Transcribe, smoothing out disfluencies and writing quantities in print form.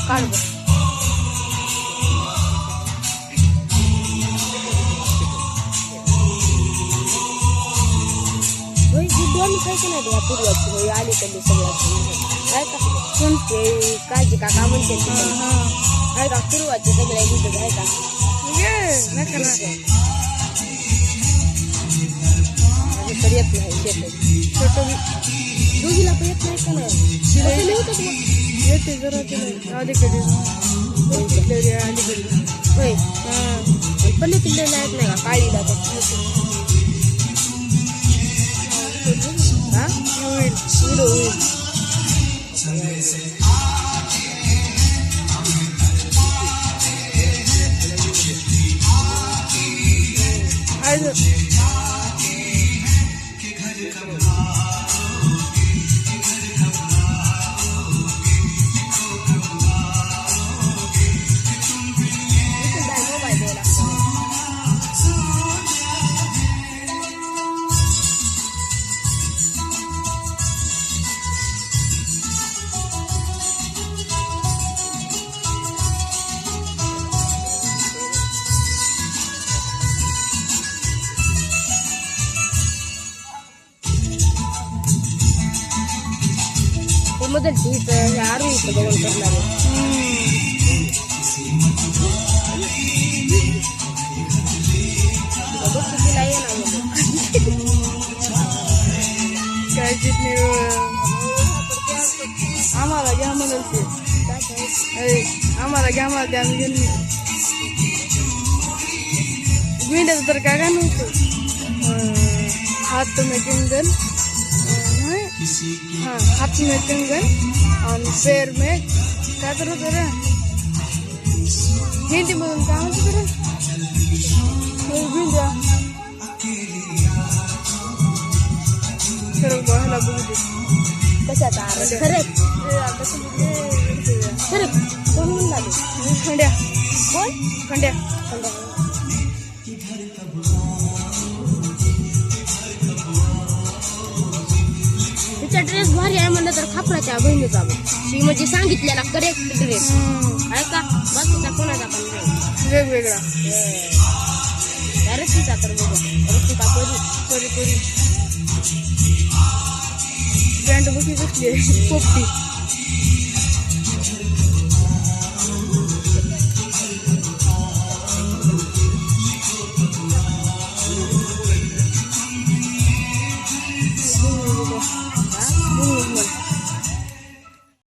काढ बघ. होय, ही दोन पैसे नाही द्या पूर्वाची होय आली कधी सगळ्यात आहे का कोण ते काळजी काका म्हणते आहे का पूर्वाचे सगळ्या दिसत आहे का तर येत नाही शेत दोघीला पण येत नाही का नाही येते जरा अलीकडे होय पल्ले किल्लेला येत नाही का काळीला हा होईल होईल ಮೊದಲು ಟೀಚ್ ಯಾರು ತಗೊಂಡ್ಬರ್ತಾರೆ ಗೊತ್ತಿಲ್ಲ ಏನಾಗುತ್ತೆ आम्हाला घ्या म्हणायचे आम्हाला घ्या मला द्या मेंढ्याचं तर काय काय नव्हतं हात में कंगन हाँ हाथ में कंगन और पैर में क्या करो तेरा हिंदी मधून काय म्हणतो तेरा भिंड्या खरं बघायला बघू कशाचा खरे खरे कोण म्हणला खंड्या कोण खंड्या खंड्या तिचा ड्रेस भारी आहे म्हणलं तर खापराच्या बहिणीचा शी म्हणजे सांगितलेला करेक्ट ड्रेस आहे का बाकीचा कोणाचा पण नाही वेगवेगळा रस्तीचा तर बघा रस्तीचा परी पॅन्ट बघी कसली पोपटी